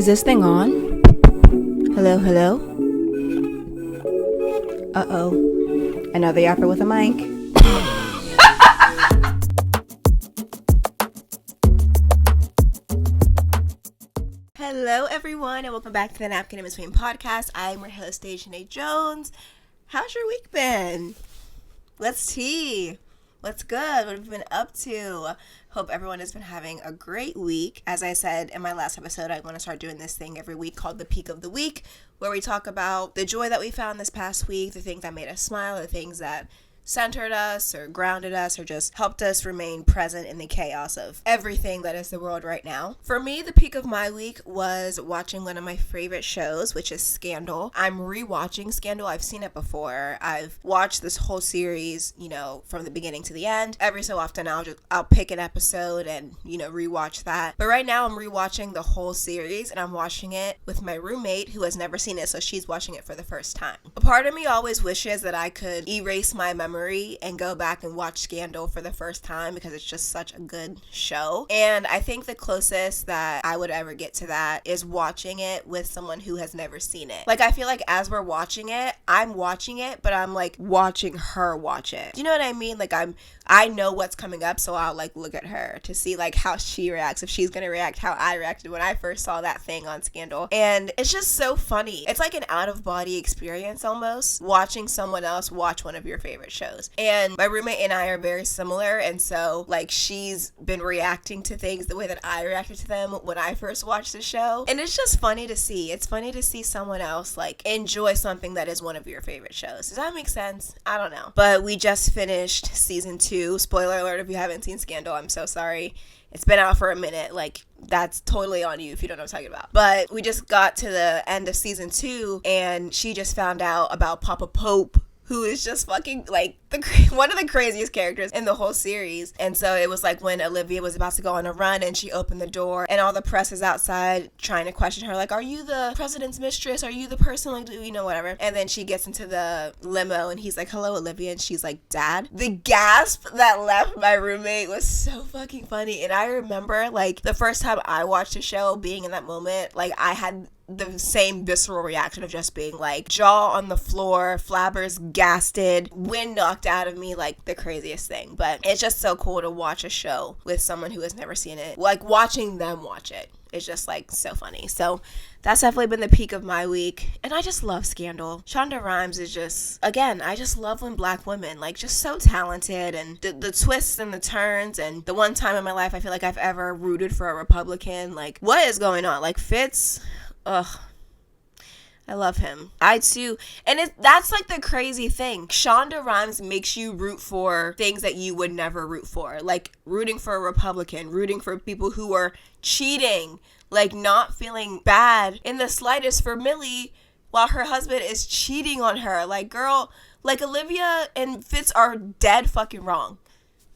Is this thing on? Hello, hello? Uh-oh. Another yapper with a mic. Hello, everyone, and welcome back to the Napkin in Between podcast. I'm your host, Dejanay Jones. How's your week been? Let's tea. What's good? What have you been up to? Hope everyone has been having a great week. As I said in my last episode, I want to start doing this thing every week called the Peak of the Week, where we talk about the joy that we found this past week, the things that made us smile, the things that centered us or grounded us or just helped us remain present in the chaos of everything that is the world right now. For me, the peak of my week was watching one of my favorite shows, which is Scandal. I'm rewatching Scandal. I've seen it before. I've watched this whole series, from the beginning to the end. Every so often I'll pick an episode and, rewatch that. But right now I'm rewatching the whole series, and I'm watching it with my roommate who has never seen it, so she's watching it for the first time. A part of me always wishes that I could erase my memory and go back and watch Scandal for the first time because it's just such a good show. And I think the closest that I would ever get to that is watching it with someone who has never seen it. Like, I feel like as we're watching it, I'm watching it, but I'm like watching her watch it. Do you know what I mean? Like, I know what's coming up, so I'll like look at her to see like how she reacts, if she's gonna react how I reacted when I first saw that thing on Scandal. And it's just so funny. It's like an out-of-body experience almost, watching someone else watch one of your favorite shows. And my roommate and I are very similar, and so like she's been reacting to things the way that I reacted to them when I first watched the show. And it's just funny to see. It's funny to see someone else like enjoy something that is one of your favorite shows. Does that make sense? I don't know. But we just finished season 2. Spoiler alert if you haven't seen Scandal, I'm so sorry. It's been out for a minute. Like, that's totally on you if you don't know what I'm talking about. But we just got to the end of season 2, and she just found out about Papa Pope, who is just fucking, like, one of the craziest characters in the whole series. And so it was like when Olivia was about to go on a run and she opened the door and all the press is outside trying to question her, like, are you the president's mistress? Are you the person, like, whatever. And then she gets into the limo and he's like, hello, Olivia. And she's like, Dad? The gasp that left my roommate was so fucking funny. And I remember, like, the first time I watched the show, being in that moment, like, I had the same visceral reaction of just being like jaw on the floor, flabbergasted, wind knocked out of me, like the craziest thing. But it's just so cool to watch a show with someone who has never seen it. Like, watching them watch it is just like so funny. So that's definitely been the peak of my week. And I just love Scandal. Shonda Rhimes is just, again, I just love when black women, like, just so talented, and the twists and the turns. And the one time in my life I feel like I've ever rooted for a Republican. Like, what is going on? Like, Fitz, ugh, I love him. I too. And that's like the crazy thing. Shonda Rhimes makes you root for things that you would never root for. Like rooting for a Republican, rooting for people who are cheating, like not feeling bad in the slightest for Millie while her husband is cheating on her. Like, girl, like Olivia and Fitz are dead fucking wrong.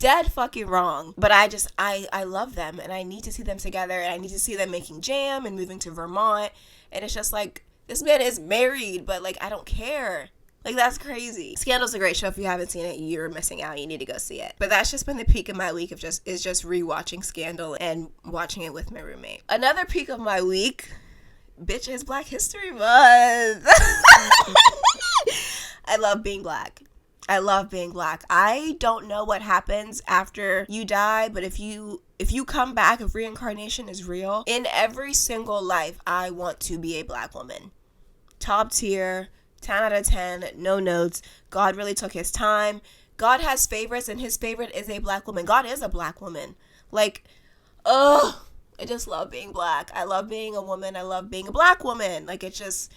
Dead fucking wrong. But I love them, and I need to see them together, and I need to see them making jam and moving to Vermont. And it's just like, this man is married, but like, I don't care. Like, that's crazy. Scandal's a great show. If you haven't seen it, you're missing out. You need to go see it. But that's just been the peak of my week, is just rewatching Scandal and watching it with my roommate. Another peak of my week, bitch, is Black History Month. I love being black. I love being black. I don't know what happens after you die, but if you come back, if reincarnation is real, in every single life, I want to be a black woman. Top tier, 10 out of 10, no notes. God really took his time. God has favorites, and his favorite is a black woman. God is a black woman. Like, I just love being black. I love being a woman. I love being a black woman. Like, it's just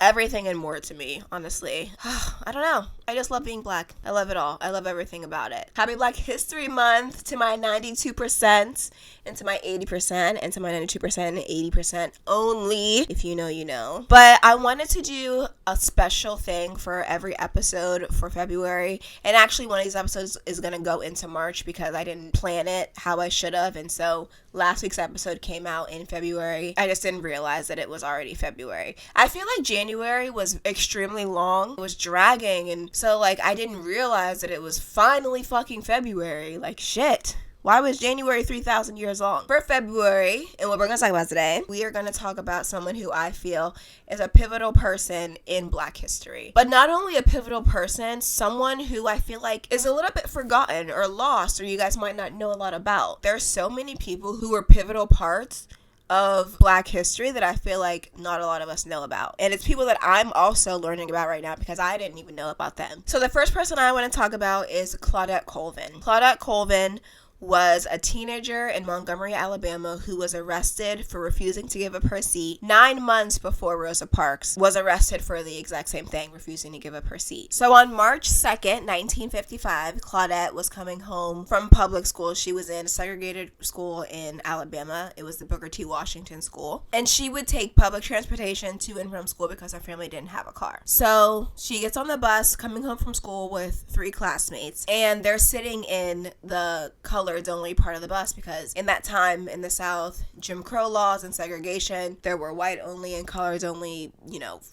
everything and more to me, honestly. I don't know. I just love being black. I love it all. I love everything about it. Happy Black History Month to my 92% and to my 80% and to my 92% and 80% only. If you know, you know. But I wanted to do a special thing for every episode for February. And actually one of these episodes is going to go into March because I didn't plan it how I should have. And so last week's episode came out in February. I just didn't realize that it was already February. I feel like January was extremely long. It was dragging, and so like I didn't realize that it was finally fucking February. Like, shit, Why was January 3,000 years long? For February, and what we're going to talk about today, we are going to talk about someone who I feel is a pivotal person in Black history. But not only a pivotal person, someone who I feel like is a little bit forgotten or lost, or you guys might not know a lot about. There's so many people who were pivotal parts of Black history that I feel like not a lot of us know about. And it's people that I'm also learning about right now because I didn't even know about them. So the first person I want to talk about is Claudette Colvin. Claudette Colvin was a teenager in Montgomery, Alabama, who was arrested for refusing to give up her seat 9 months before Rosa Parks was arrested for the exact same thing, refusing to give up her seat. So on March 2nd, 1955, Claudette was coming home from public school. She was in a segregated school in Alabama. It was the Booker T. Washington School. And she would take public transportation to and from school because her family didn't have a car. So she gets on the bus coming home from school with 3 classmates, and they're sitting in the colored only part of the bus because in that time in the South, Jim Crow laws and segregation, there were white only and colors only,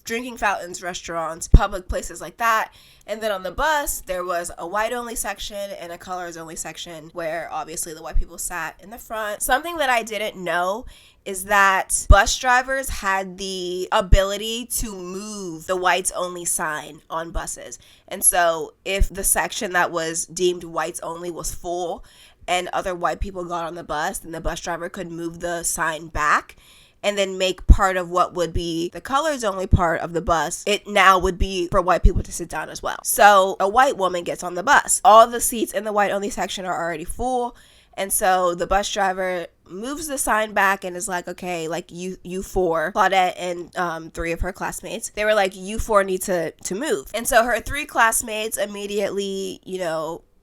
drinking fountains, restaurants, public places like that. And then on the bus, there was a white only section and a colors only section where obviously the white people sat in the front. Something that I didn't know is that bus drivers had the ability to move the whites only sign on buses. And so if the section that was deemed whites only was full and other white people got on the bus, then the bus driver could move the sign back and then make part of what would be the colors only part of the bus, it now would be for white people to sit down as well. So a white woman gets on the bus. All the seats in the white only section are already full. And so the bus driver moves the sign back and is like, okay, like you 4, Claudette and 3 of her classmates, they were like, you 4 need to move. And so her 3 classmates immediately,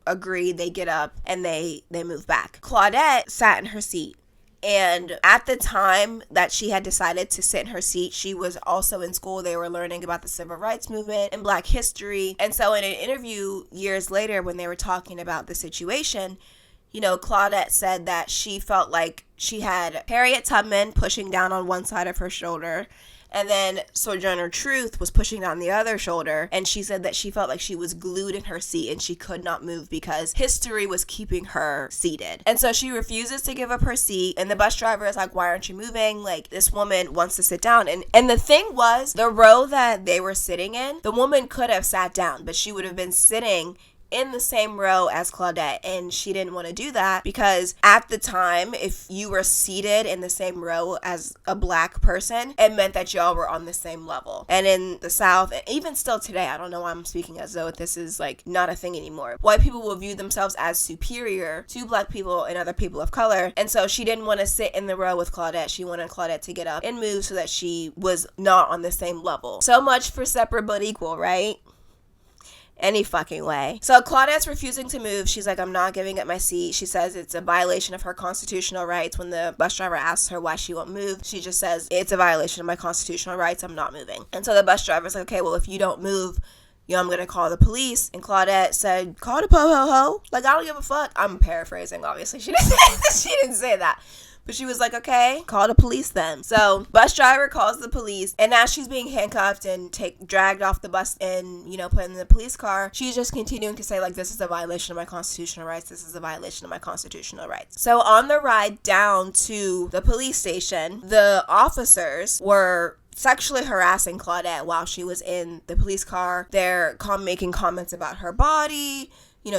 agreed. They get up and they move back. Claudette sat in her seat. And at the time that she had decided to sit in her seat, she was also in school. They were learning about the civil rights movement and Black history. And so in an interview years later when they were talking about the situation, Claudette said that she felt like she had Harriet Tubman pushing down on one side of her shoulder, and then Sojourner Truth was pushing down the other shoulder. And she said that she felt like she was glued in her seat and she could not move because history was keeping her seated. And so she refuses to give up her seat. And the bus driver is like, why aren't you moving? Like, this woman wants to sit down. And the thing was, the row that they were sitting in, the woman could have sat down, but she would have been sitting in the same row as Claudette, and she didn't want to do that because at the time, if you were seated in the same row as a Black person, it meant that y'all were on the same level. And in the South, and even still today, I don't know why I'm speaking as though this is like not a thing anymore. White people will view themselves as superior to Black people and other people of color, and so she didn't want to sit in the row with Claudette. She wanted Claudette to get up and move so that she was not on the same level. So much for separate but equal, right? Any fucking way. So Claudette's refusing to move. She's like, I'm not giving up my seat. She says it's a violation of her constitutional rights. When the bus driver asks her why she won't move, she just says, it's a violation of my constitutional rights. I'm not moving. And so the bus driver's like, okay, well, if you don't move, I'm gonna call the police. And Claudette said, call the po-ho-ho. Like, I don't give a fuck. I'm paraphrasing, obviously. She didn't say that. But she was like, okay, call the police then. So bus driver calls the police, and as she's being handcuffed and dragged off the bus and, put in the police car, she's just continuing to say, like, this is a violation of my constitutional rights. This is a violation of my constitutional rights. So on the ride down to the police station, the officers were sexually harassing Claudette while she was in the police car. They're making comments about her body,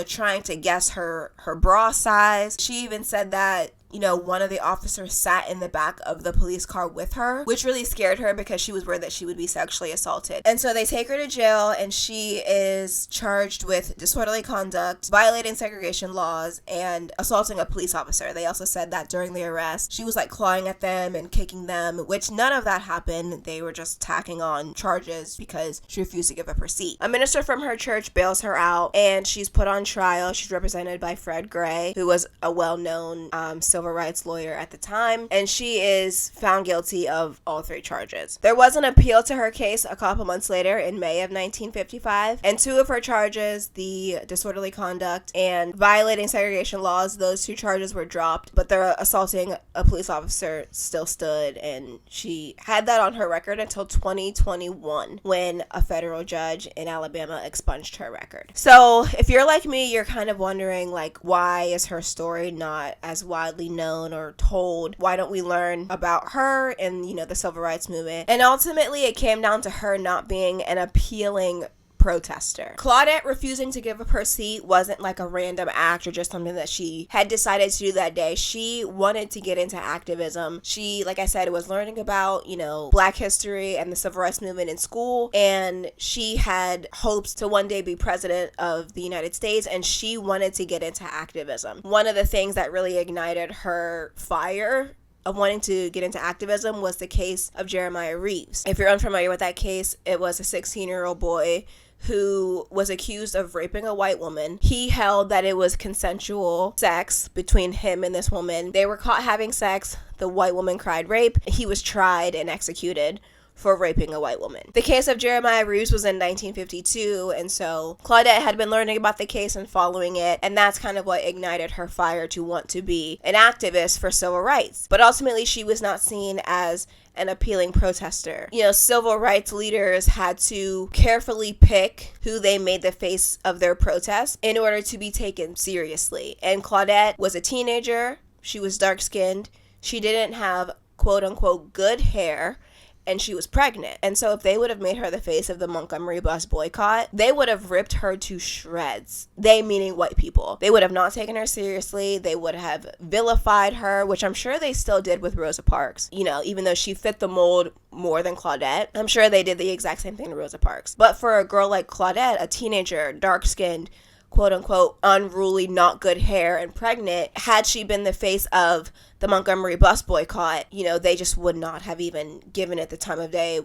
trying to guess her bra size. She even said that one of the officers sat in the back of the police car with her, which really scared her because she was worried that she would be sexually assaulted. And so they take her to jail, and she is charged with disorderly conduct, violating segregation laws, and assaulting a police officer. They also said that during the arrest, she was like clawing at them and kicking them, which none of that happened. They were just tacking on charges because she refused to give up her seat. A minister from her church bails her out, and she's put on trial. She's represented by Fred Gray, who was a well-known civil civil rights lawyer at the time, and she is found guilty of all 3 charges. There was an appeal to her case a couple months later in May of 1955, and 2 of her charges, the disorderly conduct and violating segregation laws, those 2 charges were dropped, but the assaulting a police officer still stood, and she had that on her record until 2021 when a federal judge in Alabama expunged her record. So if you're like me, you're kind of wondering, like, why is her story not as widely known or told? Why don't we learn about her and, the civil rights movement? And ultimately, it came down to her not being an appealing protester. Claudette refusing to give up her seat wasn't like a random act or just something that she had decided to do that day. She wanted to get into activism. She, like I said, was learning about, Black history and the civil rights movement in school, and she had hopes to one day be president of the United States, and she wanted to get into activism. One of the things that really ignited her fire of wanting to get into activism was the case of Jeremiah Reeves. If you're unfamiliar with that case, it was a 16-year-old boy who was accused of raping a white woman. He held that it was consensual sex between him and this woman. They were caught having sex. The white woman cried rape. He was tried and executed for raping a white woman. The case of Jeremiah Reeves was in 1952, and so Claudette had been learning about the case and following it, and that's kind of what ignited her fire to want to be an activist for civil rights. But ultimately, she was not seen as an appealing protester. Civil rights leaders had to carefully pick who they made the face of their protest in order to be taken seriously. And Claudette was a teenager. She was dark-skinned. She didn't have quote-unquote good hair, and she was pregnant. And so if they would have made her the face of the Montgomery bus boycott, they would have ripped her to shreds. They meaning white people. They would have not taken her seriously. They would have vilified her, which I'm sure they still did with Rosa Parks. Even though she fit the mold more than Claudette, I'm sure they did the exact same thing to Rosa Parks. But for a girl like Claudette, a teenager, dark-skinned, quote-unquote unruly, not good hair, and pregnant, had she been the face of the Montgomery bus boycott, they just would not have even given it the time of day.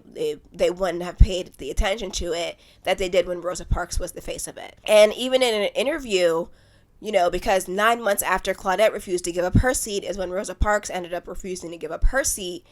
They wouldn't have paid the attention to it that they did when Rosa Parks was the face of it. And even in an interview, because 9 months after Claudette refused to give up her seat is when Rosa Parks ended up refusing to give up her seat.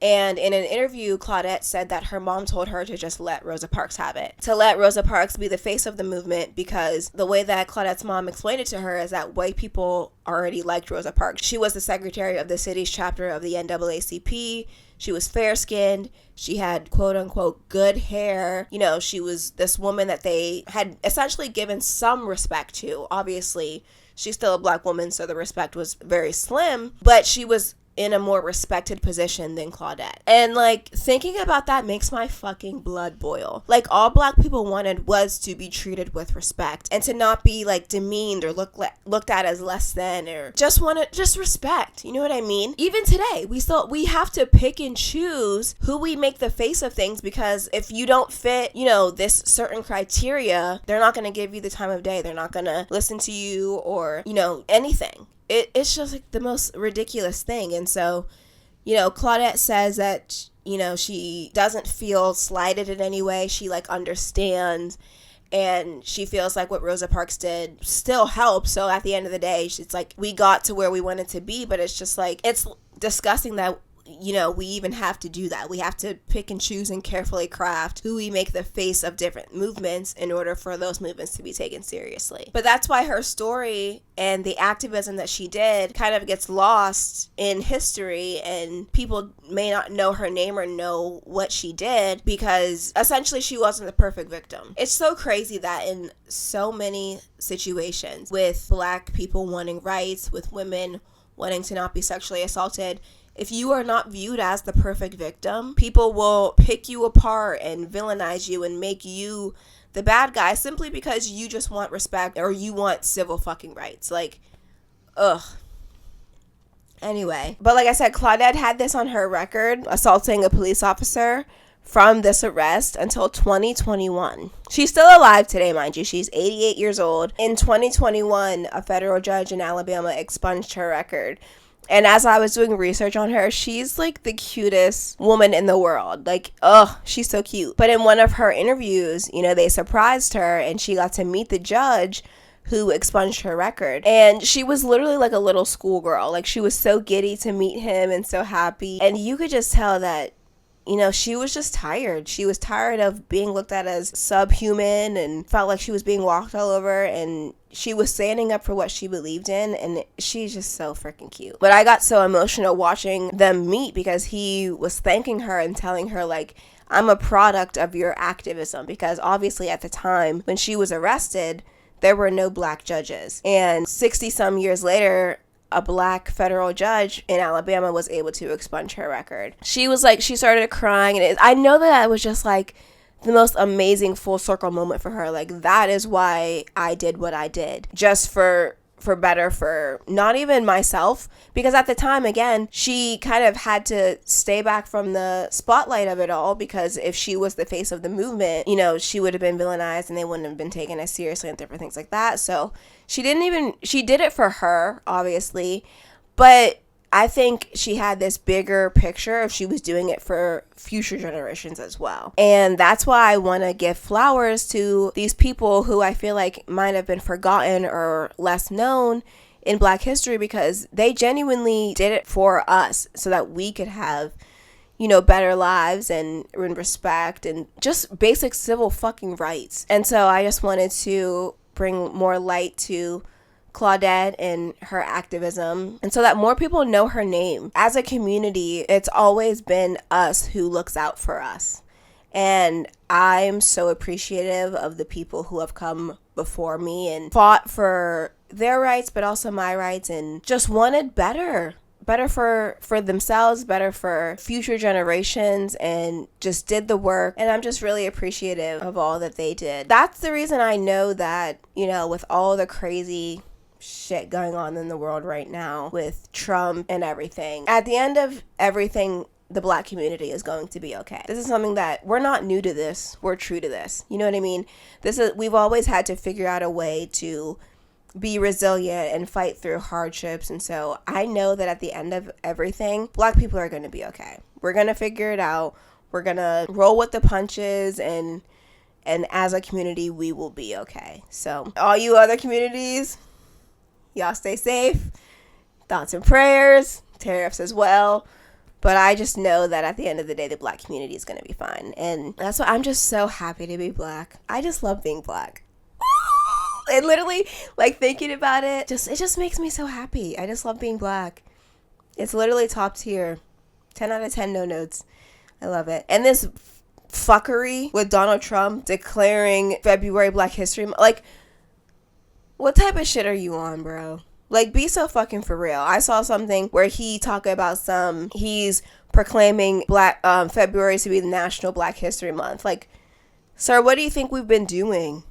And in an interview, Claudette said that her mom told her to just let Rosa Parks have it, to let Rosa Parks be the face of the movement, because the way that Claudette's mom explained it to her is that white people already liked Rosa Parks. She was the secretary of the city's chapter of the NAACP. She was fair-skinned. She had quote-unquote good hair. She was this woman that they had essentially given some respect to. Obviously, she's still a Black woman, so the respect was very slim, but she was in a more respected position than Claudette. And thinking about that makes my fucking blood boil. All Black people wanted was to be treated with respect and to not be demeaned or looked at as less than, or just respect. You know what I mean? Even today, we have to pick and choose who we make the face of things, because if you don't fit, this certain criteria, they're not going to give you the time of day. They're not going to listen to you or, anything. It's just the most ridiculous thing. And so, Claudette says that, she doesn't feel slighted in any way. She understands, and she feels like what Rosa Parks did still helps. So at the end of the day, it's we got to where we wanted to be, but it's just it's disgusting that we even have to do that. We have to pick and choose and carefully craft who we make the face of different movements in order for those movements to be taken seriously. But that's why her story and the activism that she did kind of gets lost in history, and people may not know her name or know what she did, because essentially she wasn't the perfect victim. It's so crazy that in so many situations, with Black people wanting rights, with women wanting to not be sexually assaulted, if you are not viewed as the perfect victim, people will pick you apart and villainize you and make you the bad guy simply because you just want respect or you want civil fucking rights. Ugh. Anyway, but like I said, Claudette had this on her record, assaulting a police officer, from this arrest until 2021. She's still alive today, mind you. She's 88 years old. In 2021, a federal judge in Alabama expunged her record. And as I was doing research on her, she's the cutest woman in the world. She's so cute. But in one of her interviews, they surprised her and she got to meet the judge who expunged her record. And she was literally like a little schoolgirl. Like, she was so giddy to meet him and so happy. And you could just tell that, you know, she was just tired. She was tired of being looked at as subhuman and felt like she was being walked all over, and she was standing up for what she believed in, and she's just so freaking cute. But I got so emotional watching them meet because he was thanking her and telling her, like, I'm a product of your activism, because obviously at the time when she was arrested, there were no black judges. And 60 some years later, a black federal judge in Alabama was able to expunge her record. She was like, she started crying, and I know that was just like the most amazing full circle moment for her. Like, that is why I did what I did, just for better for not even myself, because at the time, again, she kind of had to stay back from the spotlight of it all, because if she was the face of the movement, you know, she would have been villainized and they wouldn't have been taken as seriously and different things like that. So she did it for her, obviously, but I think she had this bigger picture if she was doing it for future generations as well. And that's why I want to give flowers to these people who I feel like might have been forgotten or less known in Black history, because they genuinely did it for us so that we could have, you know, better lives and respect and just basic civil fucking rights. And so I just wanted to bring more light to Claudette and her activism, and so that more people know her name. As a community, it's always been us who looks out for us, and I'm so appreciative of the people who have come before me and fought for their rights, but also my rights, and just wanted better for themselves, better for future generations, and just did the work. And I'm just really appreciative of all that they did. That's the reason I know that, you know, with all the crazy shit going on in the world right now with Trump and everything, at the end of everything, the Black community is going to be okay. This is something that we're not new to this. We're true to this. You know what I mean? We've always had to figure out a way to be resilient and fight through hardships. And so I know that at the end of everything, Black people are going to be okay. We're going to figure it out. We're going to roll with the punches, and as a community, we will be okay. So all you other communities, y'all stay safe. Thoughts and prayers, tariffs as well. But I just know that at the end of the day, the Black community is going to be fine. And that's why I'm just so happy to be Black. I just love being Black. It literally, like, thinking about it just makes me so happy. I just love being Black. It's literally top tier. 10 out of 10, no notes. I love it. And this fuckery with Donald Trump declaring February Black History Month, like, what type of shit are you on, bro? Like, be so fucking for real. I saw something where he talked about he's proclaiming February to be the National Black History Month. Like, sir, what do you think we've been doing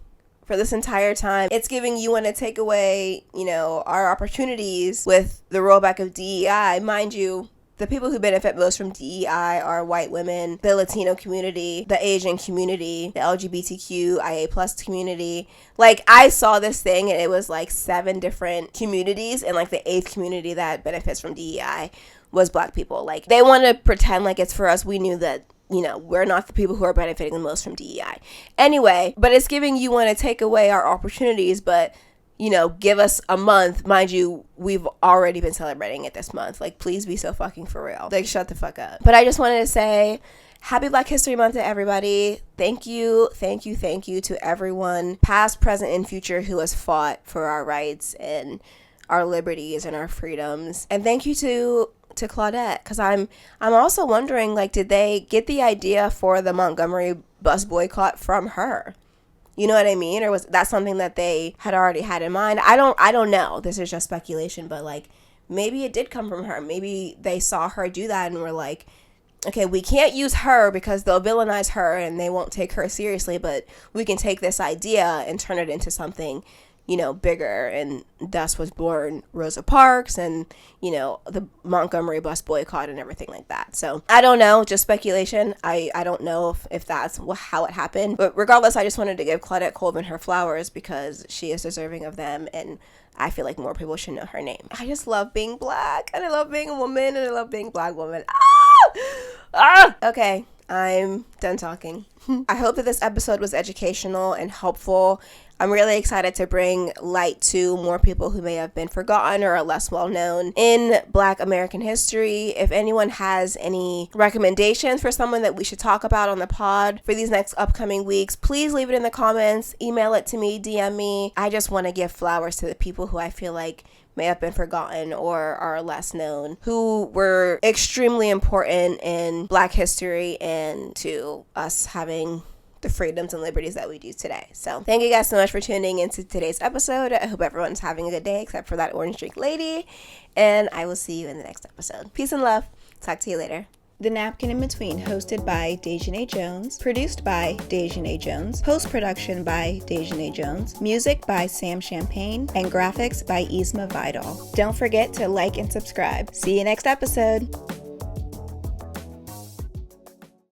for this entire time? It's giving you want to take away, you know, our opportunities with the rollback of DEI. Mind you, the people who benefit most from DEI are white women, the Latino community, the Asian community, the LGBTQIA plus community. Like, I saw this thing and it was like 7 different communities, and like the 8th community that benefits from DEI was Black people. Like, they want to pretend like it's for us. We knew that, you know, we're not the people who are benefiting the most from DEI. Anyway, but it's giving you want to take away our opportunities, but, you know, give us a month. Mind you, we've already been celebrating it this month. Like, please be so fucking for real. Like, shut the fuck up. But I just wanted to say happy Black History Month to everybody. Thank you to everyone, past, present, and future, who has fought for our rights and our liberties and our freedoms. And thank you to Claudette, because I'm also wondering, like, did they get the idea for the Montgomery bus boycott from her? You know what I mean? Or was that something that they had already had in mind? I don't know. This is just speculation, but like, maybe it did come from her. Maybe they saw her do that and were like, okay, we can't use her because they'll villainize her and they won't take her seriously, but we can take this idea and turn it into something, you know, bigger. And thus was born Rosa Parks and, you know, the Montgomery bus boycott and everything like that. So I don't know, just speculation. I don't know if that's how it happened. But regardless, I just wanted to give Claudette Colvin her flowers because she is deserving of them. And I feel like more people should know her name. I just love being Black, and I love being a woman, and I love being a Black woman. Okay. I'm done talking. I hope that this episode was educational and helpful. I'm really excited to bring light to more people who may have been forgotten or are less well known in Black American history. If anyone has any recommendations for someone that we should talk about on the pod for these next upcoming weeks, please leave it in the comments, email it to me, DM me. I just want to give flowers to the people who I feel like may have been forgotten or are less known, who were extremely important in Black history and to us having the freedoms and liberties that we do today. So thank you guys so much for tuning into today's episode. I hope everyone's having a good day except for that orange drink lady, and I will see you in the next episode. Peace and love. Talk to you later. The Napkin in Between, hosted by Dejanay Jones, produced by Dejanay Jones, post-production by Dejanay Jones, music by Sam Champagne, and graphics by Isma Vidal. Don't forget to like and subscribe. See you next episode.